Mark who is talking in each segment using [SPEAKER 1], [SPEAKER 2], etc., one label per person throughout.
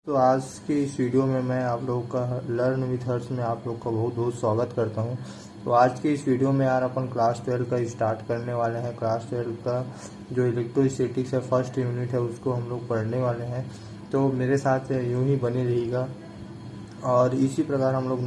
[SPEAKER 1] तो आज के इस वीडियो में मैं आप लोगों का लर्न विथ हर्ष में आप लोग का बहुत बहुत स्वागत करता हूं। तो आज के इस वीडियो में यार अपन क्लास 12 का स्टार्ट करने वाले हैं। क्लास 12 का जो इलेक्ट्रोस्टैटिक्स है फर्स्ट यूनिट है उसको हम लोग पढ़ने वाले हैं। तो मेरे साथ यूं ही बने रहिएगा और इसी प्रकार हम लोग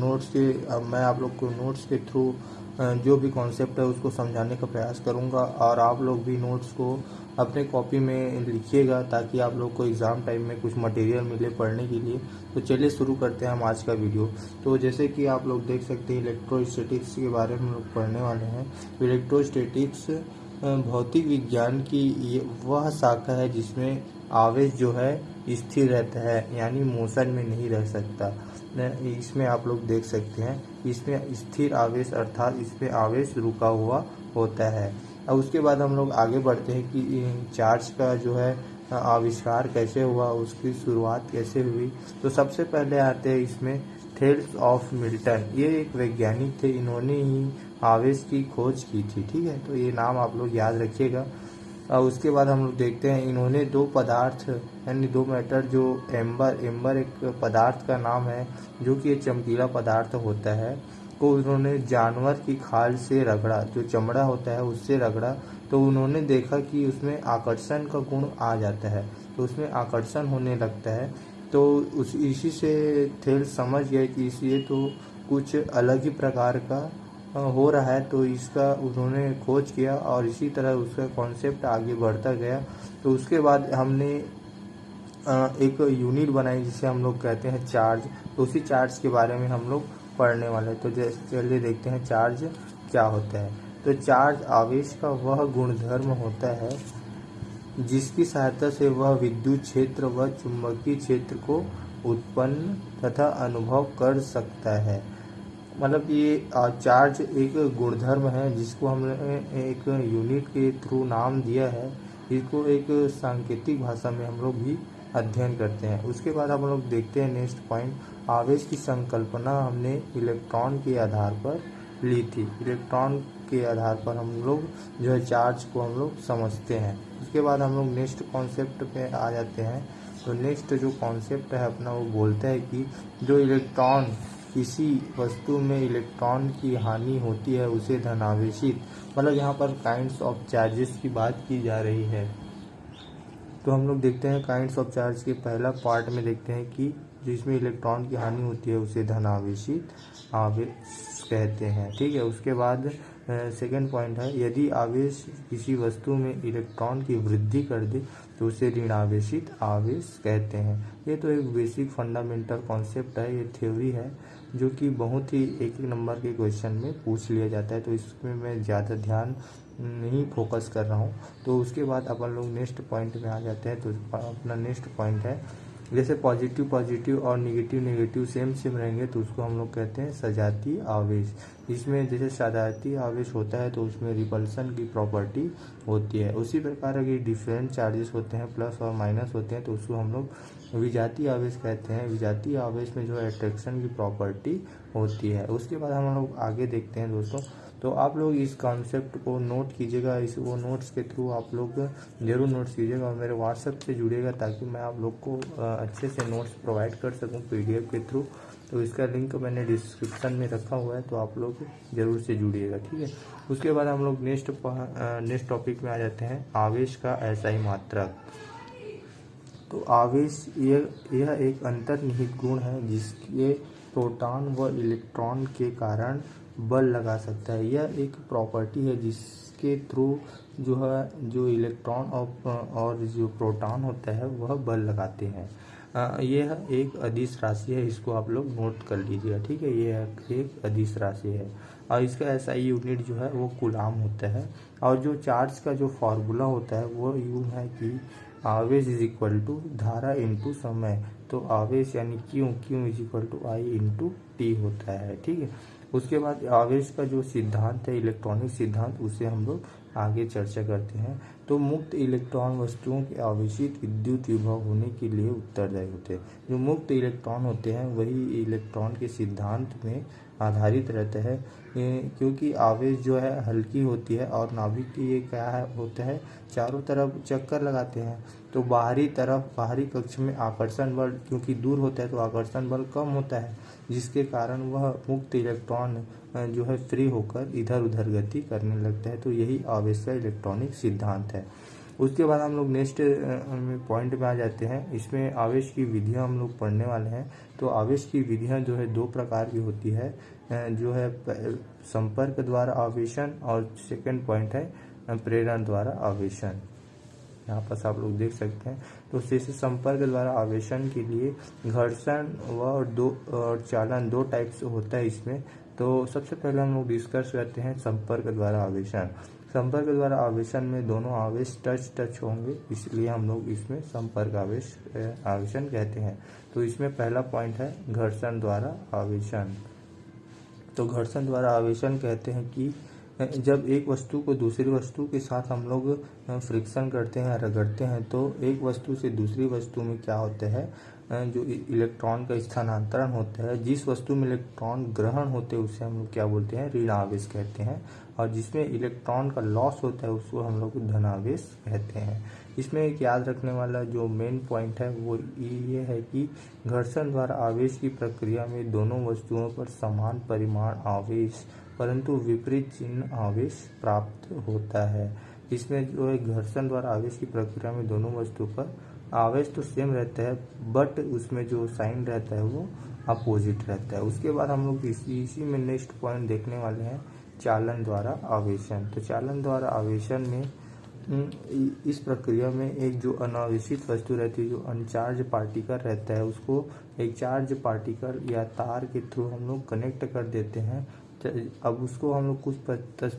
[SPEAKER 1] मैं आप लोग को नोट्स के थ्रू जो भी कॉन्सेप्ट है उसको समझाने का प्रयास करूंगा और आप लोग भी नोट्स को अपने कॉपी में लिखिएगा ताकि आप लोग को एग्ज़ाम टाइम में कुछ मटेरियल मिले पढ़ने के लिए। तो चलिए शुरू करते हैं हम आज का वीडियो। तो जैसे कि आप लोग देख सकते हैं इलेक्ट्रोस्टैटिक्स के बारे में हम लोग पढ़ने वाले हैं। तो इलेक्ट्रोस्टैटिक्स भौतिक विज्ञान की वह शाखा है जिसमें आवेश जो है स्थिर रहता है, यानी मोशन में नहीं रह सकता। इसमें आप लोग देख सकते हैं इसमें स्थिर आवेश अर्थात इसमें आवेश रुका हुआ होता है। अब उसके बाद हम लोग आगे बढ़ते हैं कि चार्ज का जो है आविष्कार कैसे हुआ, उसकी शुरुआत कैसे हुई। तो सबसे पहले आते हैं इसमें थेल्स ऑफ मिल्टन। ये एक वैज्ञानिक थे, इन्होंने ही आवेश की खोज की थी। ठीक है, तो ये नाम आप लोग याद रखिएगा। और उसके बाद हम लोग देखते हैं इन्होंने दो पदार्थ यानी दो मैटर, जो एम्बर एक पदार्थ का नाम है जो कि एक चमकीला पदार्थ होता है, को उन्होंने जानवर की खाल से रगड़ा, जो चमड़ा होता है उससे रगड़ा। तो उन्होंने देखा कि उसमें आकर्षण का गुण आ जाता है, तो उसमें आकर्षण होने लगता है। तो इसी से थेल्स समझ गए कि ये तो कुछ अलग ही प्रकार का हो रहा है। तो इसका उन्होंने खोज किया और इसी तरह उसका कॉन्सेप्ट आगे बढ़ता गया। तो उसके बाद हमने एक यूनिट बनाई जिसे हम लोग कहते हैं चार्ज। तो उसी चार्ज के बारे में हम लोग पढ़ने वाले हैं। तो चलिए देखते हैं चार्ज क्या होता है। तो चार्ज आवेश का वह गुणधर्म होता है जिसकी सहायता से वह विद्युत क्षेत्र व चुंबकीय क्षेत्र को उत्पन्न तथा अनुभव कर सकता है। मतलब ये चार्ज एक गुणधर्म है जिसको हमने एक यूनिट के थ्रू नाम दिया है। इसको एक सांकेतिक भाषा में हम लोग भी अध्ययन करते हैं। उसके बाद हम लोग देखते हैं नेक्स्ट पॉइंट, आवेश की संकल्पना हमने इलेक्ट्रॉन के आधार पर ली थी। इलेक्ट्रॉन के आधार पर हम लोग जो है चार्ज को हम लोग समझते हैं। उसके बाद हम लोग नेक्स्ट कॉन्सेप्ट पे आ जाते हैं। तो नेक्स्ट जो कॉन्सेप्ट है अपना वो बोलता है कि जो इलेक्ट्रॉन किसी वस्तु में इलेक्ट्रॉन की हानि होती है उसे धनावेशित, मतलब यहाँ पर काइंड्स ऑफ चार्जेस की बात की जा रही है। तो हम लोग देखते हैं काइंड्स ऑफ चार्ज के पहला पार्ट में देखते हैं कि जिसमें इलेक्ट्रॉन की हानि होती है उसे धनावेशित आवेश कहते हैं। ठीक है, उसके बाद सेकेंड पॉइंट है, यदि आवेश किसी वस्तु में इलेक्ट्रॉन की वृद्धि कर दे तो उसे ऋणावेशित आवेश कहते हैं। ये तो एक बेसिक फंडामेंटल कॉन्सेप्ट है, ये थ्योरी है जो कि बहुत ही एक नंबर के क्वेश्चन में पूछ लिया जाता है। तो इसमें मैं ज़्यादा ध्यान नहीं फोकस कर रहा हूँ। तो उसके बाद अपन लोग नेक्स्ट पॉइंट में आ जाते हैं। तो अपना नेक्स्ट पॉइंट है, जैसे पॉजिटिव पॉजिटिव और नेगेटिव नेगेटिव सेम रहेंगे तो उसको हम लोग कहते हैं सजातीय आवेश। इसमें जैसे सजातीय आवेश होता है तो उसमें रिपल्सन की प्रॉपर्टी होती है। उसी प्रकार अगर डिफरेंट चार्जेस होते हैं, प्लस और माइनस होते हैं, तो उसको हम लोग विजातीय आवेश कहते हैं। विजातीय आवेश में जो है अट्रैक्शन की प्रॉपर्टी होती है। उसके बाद हम लोग आगे देखते हैं दोस्तों। तो आप लोग इस कॉन्सेप्ट को नोट कीजिएगा, वो नोट्स के थ्रू आप लोग ज़रूर नोट्स कीजिएगा और मेरे व्हाट्सएप से जुड़िएगा ताकि मैं आप लोग को अच्छे से नोट्स प्रोवाइड कर सकूं पीडीएफ के थ्रू। तो इसका लिंक मैंने डिस्क्रिप्शन में रखा हुआ है, तो आप लोग ज़रूर से जुड़िएगा। ठीक है, उसके बाद हम लोग नेक्स्ट टॉपिक में आ जाते हैं, आवेश का SI मात्रक। तो आवेश यह एक अंतर्निहित गुण है जिसके प्रोटॉन व इलेक्ट्रॉन के कारण बल लगा सकता है। यह एक प्रॉपर्टी है जिसके थ्रू जो इलेक्ट्रॉन और जो प्रोटॉन होता है वह बल लगाते हैं। यह एक अदिश राशि है, इसको आप लोग नोट कर लीजिएगा। ठीक है, यह एक अदिश राशि है और इसका SI यूनिट जो है वो कूलाम होता है। और जो चार्ज का जो फार्मूला होता है वो यूँ है कि आवेश इज इक्वल टू धारा इंटू समय। तो आवेश यानी Q is equal to I into T होता है। ठीक है, उसके बाद आवेश का जो सिद्धांत है इलेक्ट्रॉनिक सिद्धांत, उसे हम लोग आगे चर्चा करते हैं। तो मुक्त इलेक्ट्रॉन वस्तुओं के आवेशित विद्युत विभव होने के लिए उत्तरदायी होते हैं। जो मुक्त इलेक्ट्रॉन होते हैं वही इलेक्ट्रॉन के सिद्धांत में आधारित रहते हैं, क्योंकि आवेश जो है हल्की होती है और नाभिक की ये क्या है होता है, चारों तरफ चक्कर लगाते हैं। तो बाहरी कक्ष में आकर्षण बल क्योंकि दूर होता है तो आकर्षण बल कम होता है, जिसके कारण वह मुक्त इलेक्ट्रॉन जो है फ्री होकर इधर उधर गति करने लगता है। तो यही आवेश का इलेक्ट्रॉनिक सिद्धांत है। उसके बाद हम लोग नेक्स्ट पॉइंट में आ जाते हैं। इसमें आवेश की विधियां हम लोग पढ़ने वाले हैं। तो आवेश की विधियां जो है दो प्रकार की होती है, जो है संपर्क द्वारा आवेशन और सेकंड पॉइंट है प्रेरण द्वारा आवेशन। यहाँ पर आप लोग देख सकते हैं। तो जैसे संपर्क द्वारा आवेशन के लिए घर्षण और चालन दो टाइप से होता है इसमें। तो सबसे पहले हम लोग डिस्कस करते हैं संपर्क द्वारा आवेशन। संपर्क द्वारा आवेशन में दोनों आवेश टच होंगे, इसलिए हम लोग इसमें संपर्क आवेशन कहते हैं। तो इसमें पहला पॉइंट है घर्षण द्वारा आवेशन। तो घर्षण द्वारा आवेशन कहते हैं कि जब एक वस्तु को दूसरी वस्तु के साथ हम लोग फ्रिक्शन करते हैं, रगड़ते हैं, तो एक वस्तु से दूसरी वस्तु में क्या होता है, जो इलेक्ट्रॉन का स्थानांतरण होता है। जिस वस्तु में इलेक्ट्रॉन ग्रहण होते हैं उसे हम लोग क्या बोलते हैं, ऋण आवेश कहते हैं, और जिसमें इलेक्ट्रॉन का लॉस होता है उसको हम लोग धनावेश कहते हैं। इसमें एक याद रखने वाला जो मेन पॉइंट है वो ये है कि घर्षण द्वारा आवेश की प्रक्रिया में दोनों वस्तुओं पर समान परिमाण आवेश परंतु विपरीत चिन्ह आवेश प्राप्त होता है। इसमें जो है घर्षण द्वारा आवेश की प्रक्रिया में दोनों वस्तु पर आवेश तो सेम रहता है, बट उसमें जो साइन रहता है वो अपोजिट रहता है। उसके बाद हम लोग इसी में नेक्स्ट पॉइंट देखने वाले हैं चालन द्वारा आवेशन। तो चालन द्वारा आवेशन में इस प्रक्रिया में एक जो अनावेशित वस्तु रहती है, जो अनचार्ज पार्टिकल रहता है, उसको एक चार्ज पार्टिकल या तार के थ्रू हम लोग कनेक्ट कर देते हैं। अब उसको हम लोग कुछ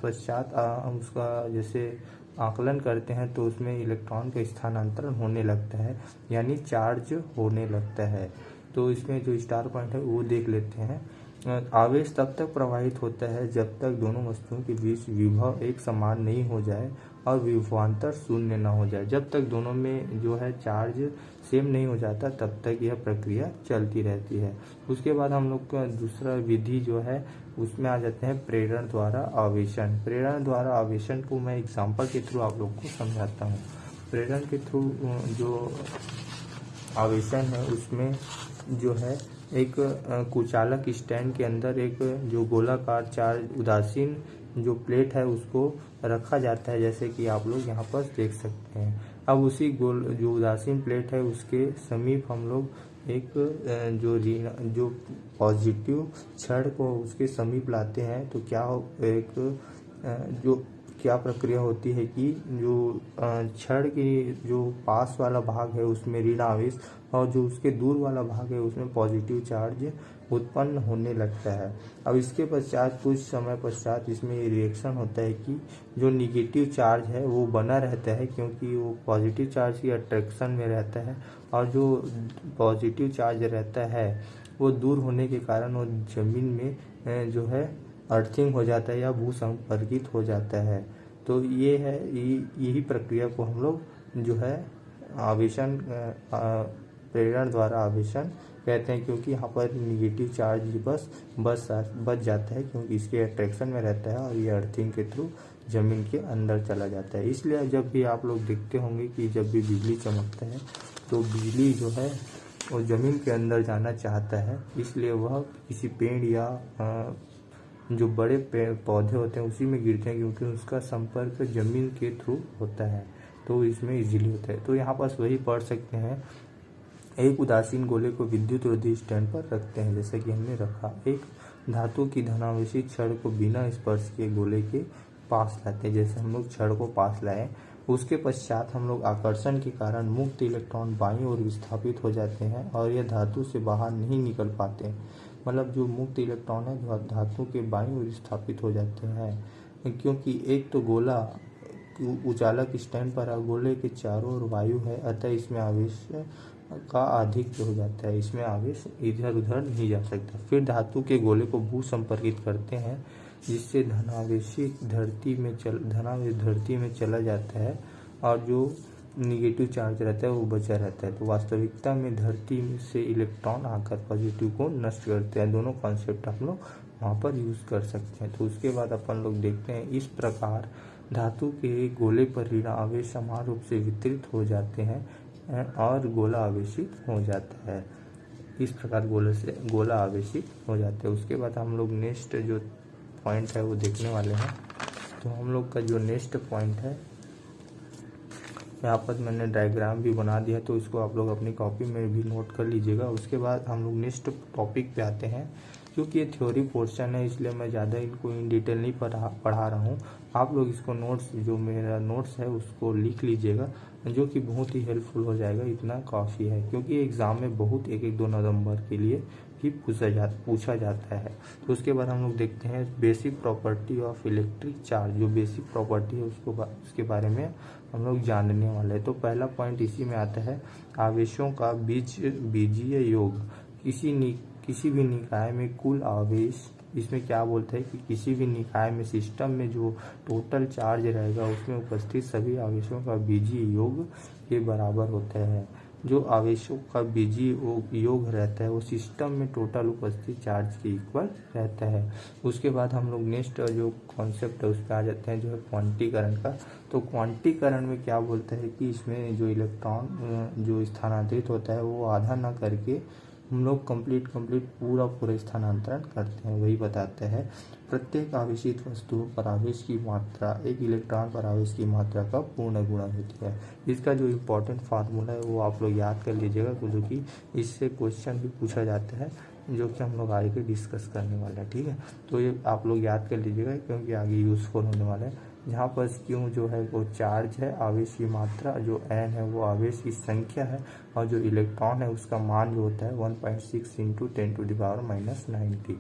[SPEAKER 1] पश्चात उसका जैसे आकलन करते हैं तो उसमें इलेक्ट्रॉन का स्थानांतरण होने लगता है, यानी चार्ज होने लगता है। तो इसमें जो स्टार पॉइंट है वो देख लेते हैं। आवेश तब तक प्रवाहित होता है जब तक दोनों वस्तुओं के बीच विभव एक समान नहीं हो जाए और विभवांतर शून्य न हो जाए। जब तक दोनों में जो है चार्ज सेम नहीं हो जाता तब तक यह प्रक्रिया चलती रहती है। उसके बाद हम लोग का दूसरा विधि जो है उसमें आ जाते हैं प्रेरण द्वारा आवेशन। प्रेरण द्वारा आवेशन को मैं एग्जाम्पल के थ्रू आप लोग को समझाता हूँ। प्रेरण के थ्रू जो आवेशन है उसमें जो है एक कुचालक स्टैंड के अंदर एक जो गोलाकार चार्ज उदासीन जो प्लेट है उसको रखा जाता है, जैसे कि आप लोग यहाँ पर देख सकते हैं। अब उसी जो उदासीन प्लेट है उसके समीप हम लोग एक जो पॉजिटिव छड़ को उसके समीप लाते हैं। तो क्या प्रक्रिया होती है कि जो छड़ की जो पास वाला भाग है उसमें ऋण आवेश और जो उसके दूर वाला भाग है उसमें पॉजिटिव चार्ज उत्पन्न होने लगता है। अब इसके पश्चात कुछ समय पश्चात इसमें ये रिएक्शन होता है कि जो निगेटिव चार्ज है वो बना रहता है, क्योंकि वो पॉजिटिव चार्ज की अट्रैक्शन में रहता है, और जो पॉजिटिव चार्ज रहता है वो दूर होने के कारण वो जमीन में जो है अर्थिंग हो जाता है या भूसंपर्कित हो जाता है। तो ये है यही प्रक्रिया को हम लोग जो है आवेशन प्रेरण द्वारा आवेशन कहते हैं, क्योंकि यहाँ पर निगेटिव चार्ज बच जाता है, क्योंकि इसके अट्रैक्शन में रहता है और ये अर्थिंग के थ्रू जमीन के अंदर चला जाता है। इसलिए जब भी आप लोग देखते होंगे कि जब भी बिजली चमकता है तो बिजली जो है वो जमीन के अंदर जाना चाहता है, इसलिए वह किसी पेड़ या जो बड़े पौधे होते हैं उसी में गिरते हैं, क्योंकि उसका संपर्क जमीन के थ्रू होता है, तो इसमें इजीली होता है। तो यहाँ पास वही पढ़ सकते हैं, एक उदासीन गोले को विद्युत रोधी स्टैंड पर रखते हैं, जैसे कि हमने रखा। एक धातु की धनावेशी छड़ को बिना स्पर्श किए गोले के पास लाते हैं, जैसे हम लोग छड़ को पास लाए। उसके पश्चात हम लोग आकर्षण के कारण मुक्त इलेक्ट्रॉन बाईं ओर विस्थापित हो जाते हैं और यह धातु से बाहर नहीं निकल पाते। मतलब जो मुक्त इलेक्ट्रॉन है जो धातु के बाईं ओर विस्थापित हो जाते हैं, क्योंकि एक तो गोला उचालक स्टैंड पर गोले के चारों ओर वायु है, अतः इसमें आवेश का आधिक्य हो जाता है, इसमें आवेश इधर उधर नहीं जा सकता। फिर धातु के गोले को भू संपर्कित करते हैं, जिससे धनावेश धरती में चला जाता है और जो निगेटिव चार्ज रहता है वो बचा रहता है। तो वास्तविकता में धरती से इलेक्ट्रॉन आकर पॉजिटिव को नष्ट करते हैं। दोनों कॉन्सेप्ट हम लोग वहाँ पर यूज़ कर सकते हैं। तो उसके बाद अपन लोग देखते हैं, इस प्रकार धातु के गोले पर ऋण आवेश समान रूप से वितरित हो जाते हैं और गोला आवेशित हो जाता है। इस प्रकार गोले से गोला आवेशित हो जाते हैं। उसके बाद हम लोग नेक्स्ट जो पॉइंट है वो देखने वाले हैं। तो हम लोग का जो नेक्स्ट पॉइंट है, यहाँ पर मैंने डायग्राम भी बना दिया, तो इसको आप लोग अपनी कॉपी में भी नोट कर लीजिएगा। उसके बाद हम लोग नेक्स्ट टॉपिक पे आते हैं। क्योंकि ये थ्योरी पोर्शन है इसलिए मैं ज़्यादा इनको इन डिटेल नहीं पढ़ा रहा हूँ। आप लोग इसको नोट्स, जो मेरा नोट्स है उसको लिख लीजिएगा, जो कि बहुत ही हेल्पफुल हो जाएगा। इतना काफ़ी है, क्योंकि एग्ज़ाम में बहुत 1-2 नवंबर के लिए भी पूछा जाता है। तो उसके बाद हम लोग देखते हैं basic property of electric charge. जो बेसिक प्रॉपर्टी है उसके बारे में हम लोग जानने वाले हैं। तो पहला पॉइंट इसी में आता है, आवेशों का बीजीय योग। किसी भी निकाय में कुल आवेश, इसमें क्या बोलते हैं कि किसी भी निकाय में सिस्टम में जो टोटल चार्ज रहेगा उसमें उपस्थित सभी आवेशों का बीजीय योग के बराबर होता है। जो आवेशों का बीजीय योग रहता है वो सिस्टम में टोटल उपस्थित चार्ज के इक्वल रहता है। उसके बाद हम लोग नेक्स्ट जो कॉन्सेप्ट है उस पर आ जाते हैं, जो है क्वांटीकरण का। तो क्वांटीकरण में क्या बोलता है कि इसमें जो इलेक्ट्रॉन जो स्थानांतरित होता है वो आधा ना करके हम लोग कंप्लीट पूरा स्थानांतरण करते हैं, वही बताते हैं। प्रत्येक आवेशित वस्तु पर आवेश की मात्रा एक इलेक्ट्रॉन पर आवेश की मात्रा का पूर्ण गुणा होती है। इसका जो इम्पोर्टेंट फार्मूला है वो आप लोग याद कर लीजिएगा, जो कि इससे क्वेश्चन भी पूछा जाता है, जो कि हम लोग आगे डिस्कस करने वाले हैं। ठीक है, तो ये आप लोग याद कर लीजिएगा, क्योंकि आगे यूज़फुल होने वाला है। जहाँ पर क्यू जो है वो चार्ज है, आवेश की मात्रा, जो एन है वो आवेश की संख्या है, और जो इलेक्ट्रॉन है उसका मान जो होता है 1.6 × 10⁻⁻90।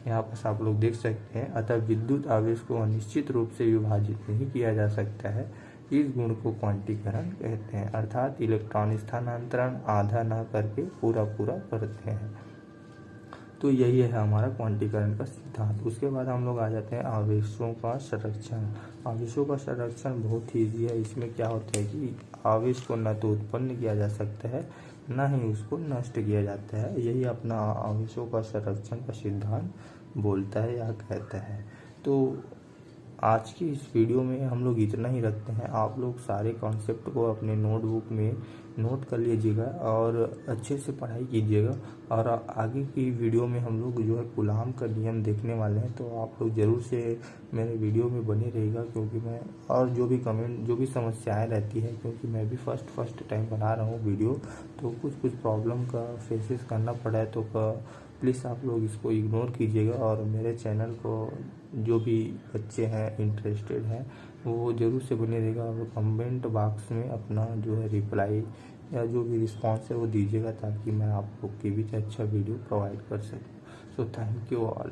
[SPEAKER 1] यहाँ पर आप लोग देख सकते हैं। अतः विद्युत आवेश को अनिश्चित रूप से विभाजित नहीं किया जा सकता है। इस गुण को क्वांटीकरण कहते हैं, अर्थात इलेक्ट्रॉन स्थानांतरण आधा न करके पूरा करते हैं। तो यही है हमारा क्वांटीकरण का सिद्धांत। उसके बाद हम लोग आ जाते हैं आवेशों का संरक्षण। आवेशों का संरक्षण बहुत ही ईजी है। इसमें क्या होता है कि आवेश को न तो उत्पन्न किया जा सकता है, न ही उसको नष्ट किया जाता है। यही अपना आवेशों का संरक्षण का सिद्धांत बोलता है या कहता है। तो आज की इस वीडियो में हम लोग इतना ही रखते हैं। आप लोग सारे कॉन्सेप्ट को अपने नोटबुक में नोट कर लीजिएगा और अच्छे से पढ़ाई कीजिएगा। और आगे की वीडियो में हम लोग जो है कूलाम का नियम देखने वाले हैं, तो आप लोग ज़रूर से मेरे वीडियो में बने रहिएगा। क्योंकि मैं और जो भी समस्याएं रहती है, क्योंकि मैं भी फर्स्ट टाइम बना रहा हूँ वीडियो, तो कुछ प्रॉब्लम का फेसेस करना पड़ा है। तो प्लीज़ आप लोग इसको इग्नोर कीजिएगा, और मेरे चैनल को जो भी बच्चे हैं इंटरेस्टेड हैं वो ज़रूर से बने रहेगा। और कमेंट बॉक्स में अपना जो है रिप्लाई या जो भी रिस्पॉन्स है वो दीजिएगा, ताकि मैं आप लोग के बीच अच्छा वीडियो प्रोवाइड कर सकूँ। So thank you all.